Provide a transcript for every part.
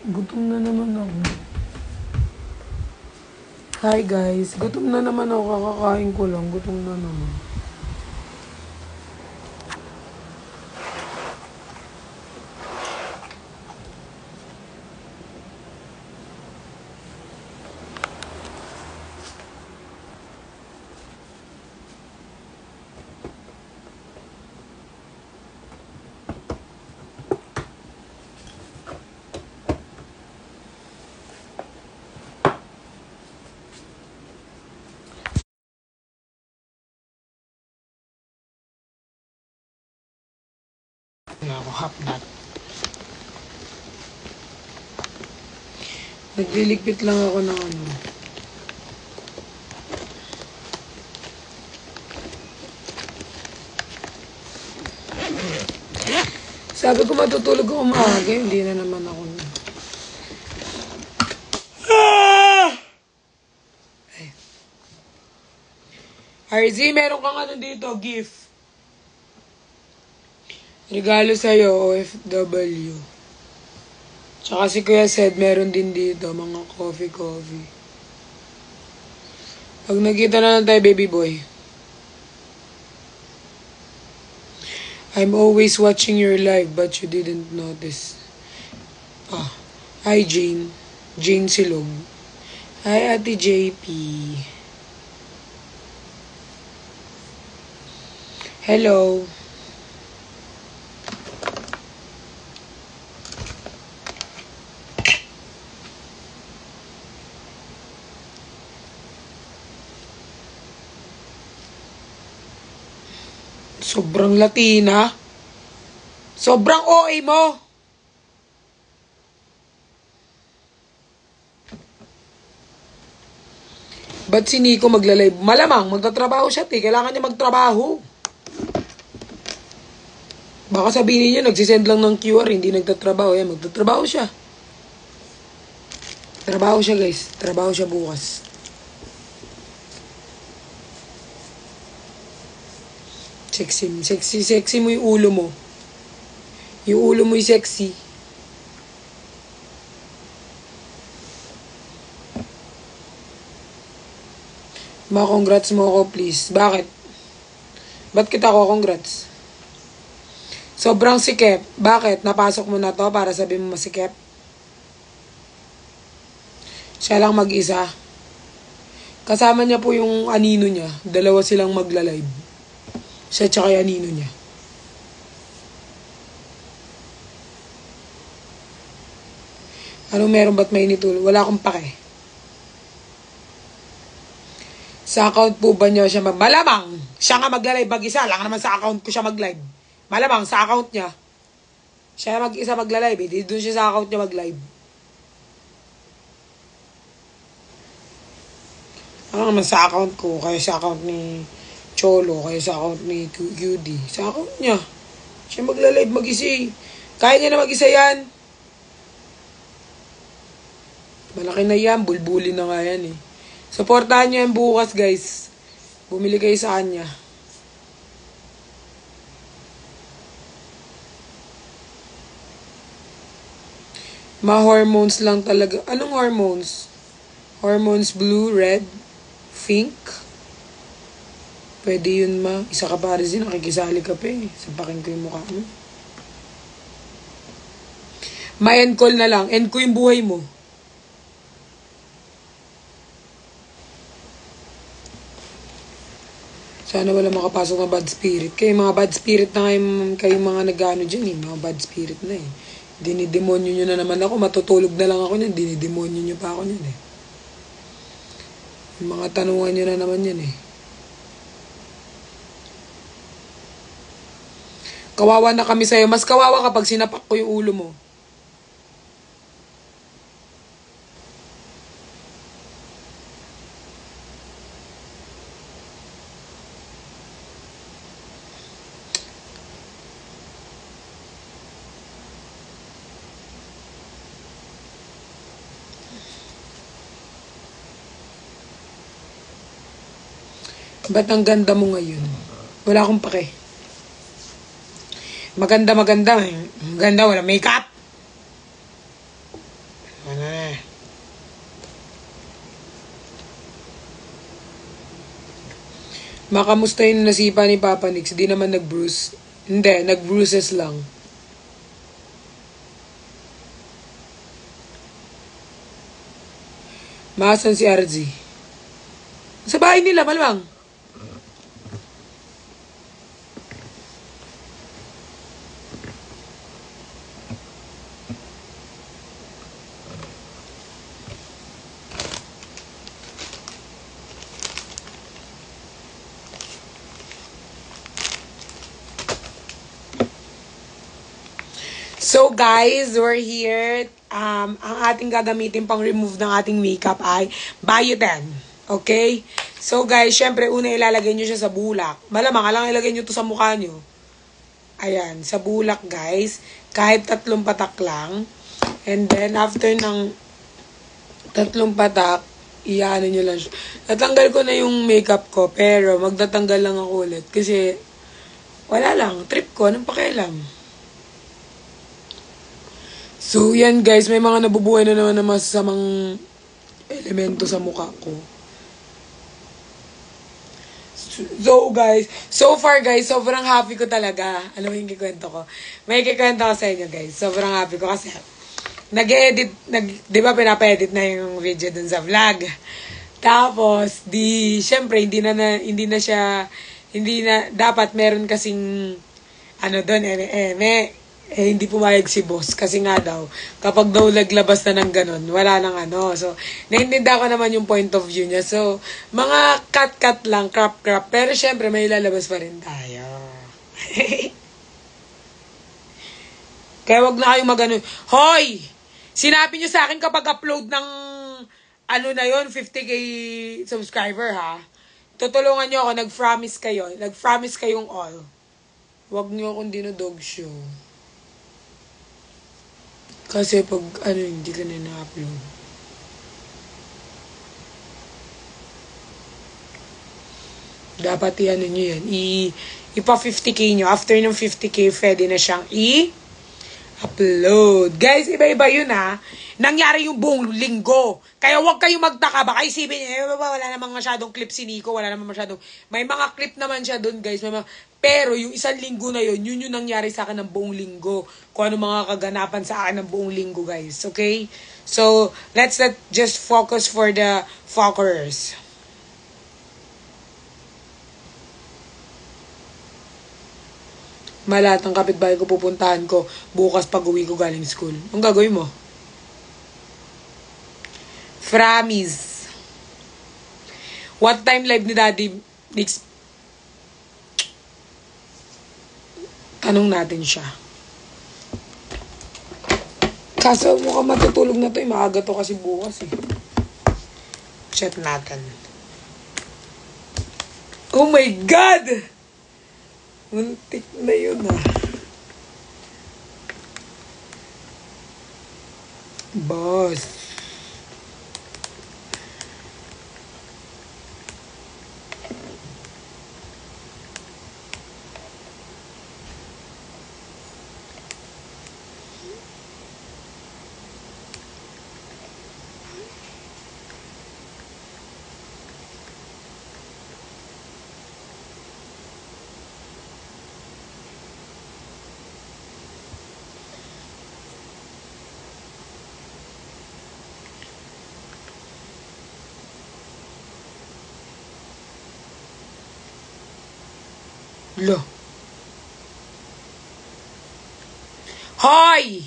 Gutom na naman ako. Hi guys, gutom na naman ako. Kakakain ko lang. Gutom na naman. Ako hapnat. Nagliligpit lang ako ng ano. Sabi ko matutulog ako maaga, hindi na naman ako. RZ, meron kang ano dito, gift. Regalo sa'yo, OFW. Tsaka si Kuya Sed, meron din dito, mga coffee. Pag nakita na lang tayo, baby boy. I'm always watching your live, but you didn't notice. Hi, Jane. Jane Silog. Hi, Ate JP. Hello. Sobrang Latina. Sobrang OA mo. Ba't si Nico magla-live? Malamang, magtatrabaho siya, Kailangan niya magtrabaho. Baka sabihin niyo, nagsisend lang ng QR, hindi nagtatrabaho. Magtatrabaho siya. Trabaho siya, guys. Trabaho siya bukas. Sexy mo yung ulo mo. Yung ulo mo yung sexy. Ma-congrats mo ako, please. Bakit? Ba't kita ko congrats? Sobrang sikep. Bakit? Napasok mo na to para sabihin mo masikep? Siya lang mag-isa. Kasama niya po yung anino niya. Dalawa silang magla-live. Siya tsaka yung anino niya. Anong meron ba't may nitulo? Wala akong pake. Sa account po ba niya siya malamang? Siya nga mag-live mag-isa. Lang naman sa account ko siya mag-live. Malamang sa account niya. Siya mag-isa magla-live. Hindi doon siya sa account niya mag-live. Ano naman sa account ko. Kaya sa account ni Cholo. Kaya sa account ni QD. Sa account niya. Siya magla-live mag-isa. Kaya niya na mag-isa yan. Malaki na yan. Bulbuli na nga yan eh. Supportahan niyo yan bukas, guys. Bumili kayo sa kanya. Ma-hormones lang talaga. Anong hormones? Hormones blue, red, pink. Pwede yun, ma. Isa ka pa rin, nakikisali ka pa eh. Sapakin ko yung mukha mo. Ma-end call na lang. End ko yung buhay mo. Sana wala makapasok na bad spirit. Kayo mga bad spirit na kayo mga nag-ano dyan eh. Mga bad spirit na eh. Dinidemonyo nyo na naman ako. Matutulog na lang ako niyan. Dinidemonyo nyo pa ako niyan eh. Yung mga tanungan nyo na naman yan eh. Kawawa na kami sa'yo. Mas kawawa kapag sinapak ko yung ulo mo. Ba't ang ganda mo ngayon? Wala akong pake. Maganda. Maganda, wala makeup. Makamusta yung nasipa ni Papa Nix? Di naman nag-bruise. Hindi, nag-bruises lang. Maasan si RZ? Sa bahay nila, malamang. So guys, we're here. Ang ating gagamitin pang remove ng ating makeup ay Biotin. Okay? So guys, syempre una ilalagay nyo siya sa bulak. Malamang, alang ilagay nyo to sa mukha nyo. Ayan, sa bulak guys. Kahit 3 patak lang. And then after ng 3 patak, iyaano nyo lang siya. Natanggal ko na yung makeup ko, pero magtatanggal lang ako ulit. Kasi, wala lang. Trip ko, anong pakialam? So, yan guys, may mga nabubuhay na naman na masasamang elemento sa mukha ko. So guys, so far guys, sobrang happy ko talaga. Alam mo yung kikwento ko? May kikwento ko sa inyo guys. Sobrang happy ko kasi nag-edit, di ba pinapa-edit na yung video dun sa vlog. Tapos, syempre, hindi na, dapat meron kasing, doon, hindi pumayag si boss. Kasi nga daw, kapag daw naglabas na ng ganun, wala nang So, naiintindihan ko naman yung point of view niya. So, mga cut-cut lang, crop-crop. Pero syempre, may lalabas pa rin tayo. Kaya wag na kayong mag-ano. Hoy! Sinabi niyo sa akin kapag upload ng, 50k subscriber, ha? Tutulungan niyo ako, nag-promise kayong all. Wag niyo akong dinodog show. Kasi pag, hindi ka na na-upload. Dapat nyo yan. Ipa 50k nyo. After ng 50k, pwede na siyang i-upload. Guys, iba-iba yun ha. Nangyari yung buong linggo. Kaya huwag kayong magtaka. Baka isipin niyo, wala namang masyadong clip si Nico. Wala namang masyadong. May mga clip naman siya dun guys. Pero yung isang linggo na yun yung nangyari sa akin ng buong linggo. Kung ano mga kaganapan sa akin ng buong linggo, guys. Okay? So, let's not just focus for the fuckers. Lahat ng kapitbahay ko pupuntahan ko bukas pag uwi ko galing school. Ang gagawin mo? Framis. What time live ni Daddy next? Tanong natin siya. Kaso mukhang matutulog na to. Maaga to kasi bukas eh. Chat natin. Oh my God! Muntik na yun ah. Boss. Lo. Hoy!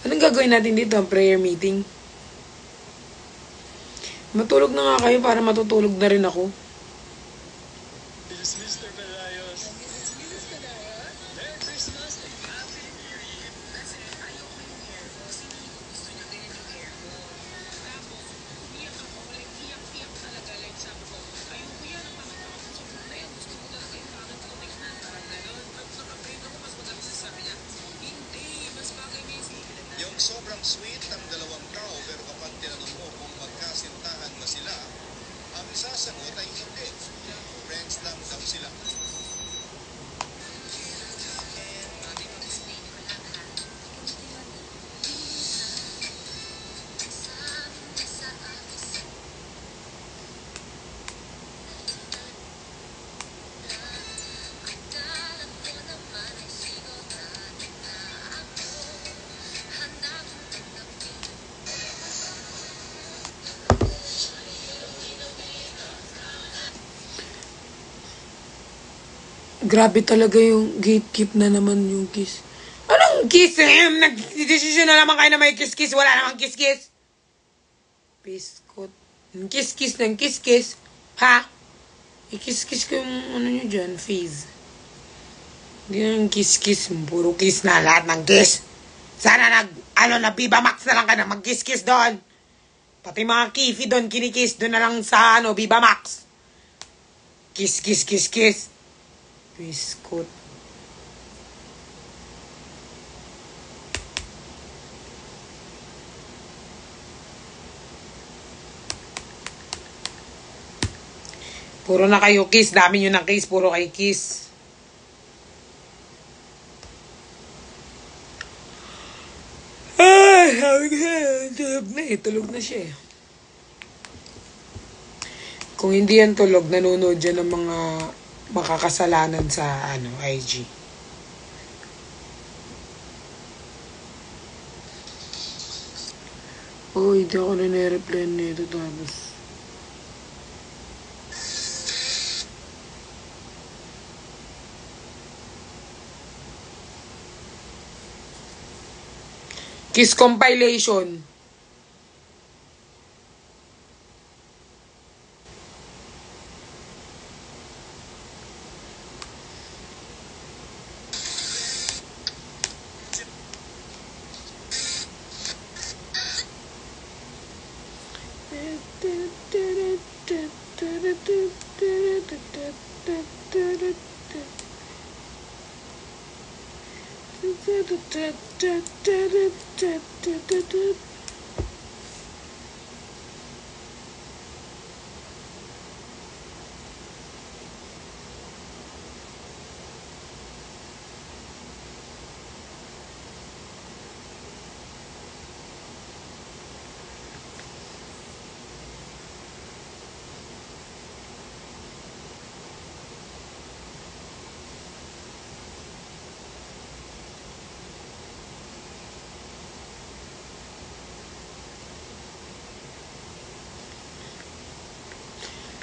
Anong gagawin natin dito? Prayer meeting? Matulog na nga kayo para matutulog na rin ako. Sobrang sweet ng dalawang tao pero kapag tinanong mo kung magkasintahan ba sila, ang sasagot ay hindi. Friends lang daw sila. Grabe talaga yung gatekeep na naman yung kiss. Anong kiss? Nag-decision na naman kayo na may kiss-kiss. Wala namang kiss-kiss. Biskot. Kiss-kiss ng kiss-kiss. Ha? I-kiss-kiss ko yung ano nyo dyan, face. Hindi na yung kiss-kiss. Puro kiss na lahat ng kiss. Sana na Viva Max na lang ka na mag-kiss-kiss doon. Pati mga kifi doon, kinikiss doon na lang sa Viva Max. Kiss, kiss, kiss, kiss. Biskot. Puro na kayo kiss. Dami nyo ng kiss. Puro kayo kiss. Ay, tulog na eh. Tulog na siya eh. Kung hindi yan tulog, nanonood dyan ng mga makakasalanan sa IG. Oh, hindi ako na nire-reply nito tapos. Kiss compilation.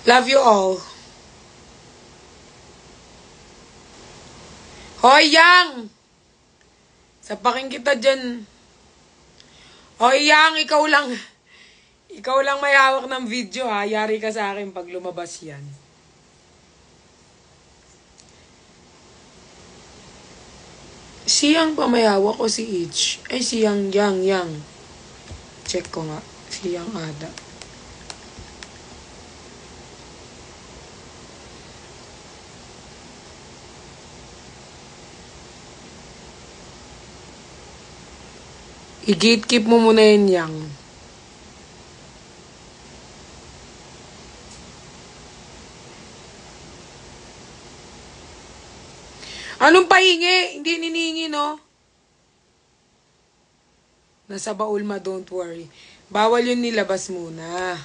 Love you all. Hoy, Yang! Sapakin kita dyan. Hoy, Yang, ikaw lang may hawak ng video, ha? Yari ka sa akin pag lumabas yan. Si Yang pa may hawak o si Itch? Ay, si Yang. Check ko nga. Si Yang Ada. I-gatekeep mo muna yun, Yang. Anong pahingi? Hindi niningi, no? Nasa baul ma, don't worry. Bawal yun nilabas muna.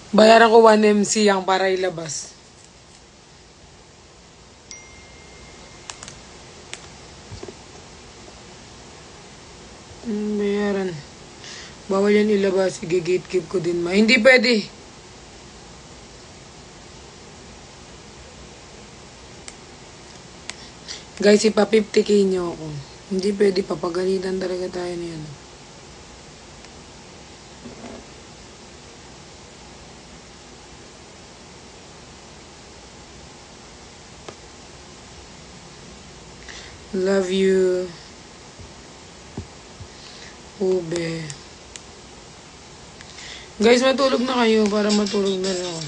Bayaran ko 1MC Yang para ilabas. Bayaran. Bawal yan ilabas. I-gatekeep ko din ma. Hindi pwede. Guys, ipa 50k nyo ako. Hindi pwede. Papagalitan talaga tayo niyan. Love you. Ube. Guys, matulog na kayo para matulog na rin ako.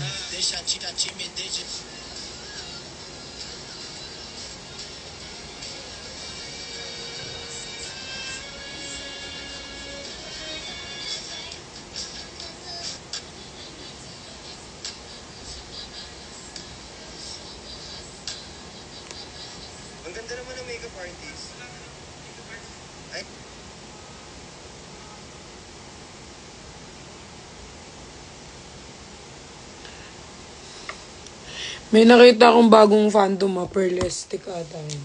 parties. Ay, May nakita akong bagong Phantom Pearlistic ata yun.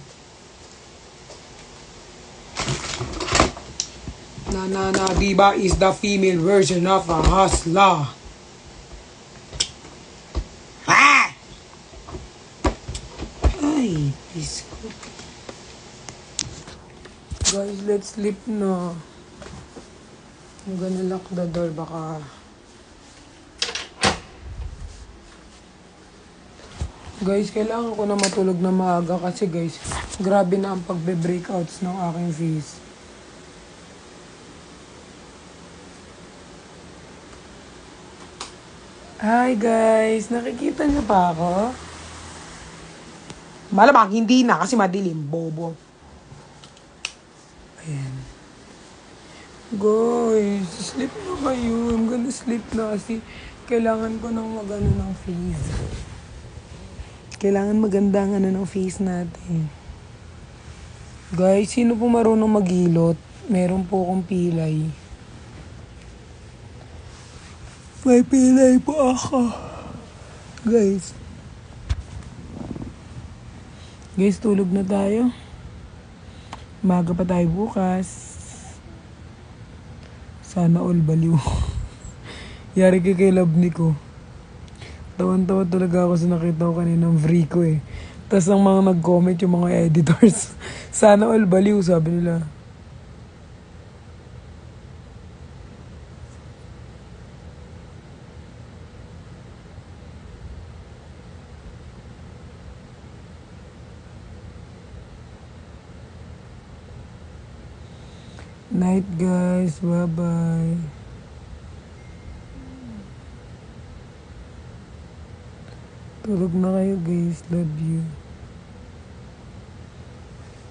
Na diba is the female version of a hustler. Ah! Ay, biskot. Guys, let's sleep na. I'm gonna lock the door baka. Guys, kailangan ko na matulog na maaga kasi guys, grabe na ang pagbe-breakouts ng aking face. Hi guys, nakikita niyo pa ako? Malamang hindi na kasi madilim, bobo. Ayan. Guys, sleep na kayo. I'm gonna sleep na kasi kailangan ko ng magano ng face. Kailangan maganda ang ano ng face natin. Guys, sino po marunong maghilot? Meron po akong pilay. May pilay po ako. Guys. Guys, tulog na tayo. Maga pa tayo bukas. Sana all baliw. Yari kay love ni ko. Tawan-tawa talaga ako sa nakita ko kaninang free ko eh. Tapos ang mga nag-comment yung mga editors. Sana all baliw, sabi nila. Night guys, bye-bye. Tulog na kayo guys, love you.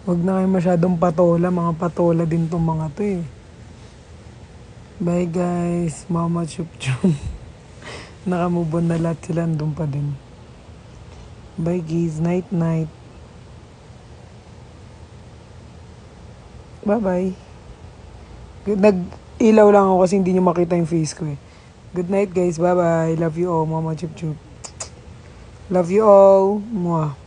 Huwag na kayo masyadong patola, mga patola din tong mga to eh. Bye guys, mama chup chup. Nakamove on na lahat sila, andun pa din. Bye guys, night night. Bye-bye. Nag-ilaw lang ako kasi hindi nyo makita yung face ko eh. Good night guys, bye-bye. Love you all, mama chup chup. Love you all. Mwah.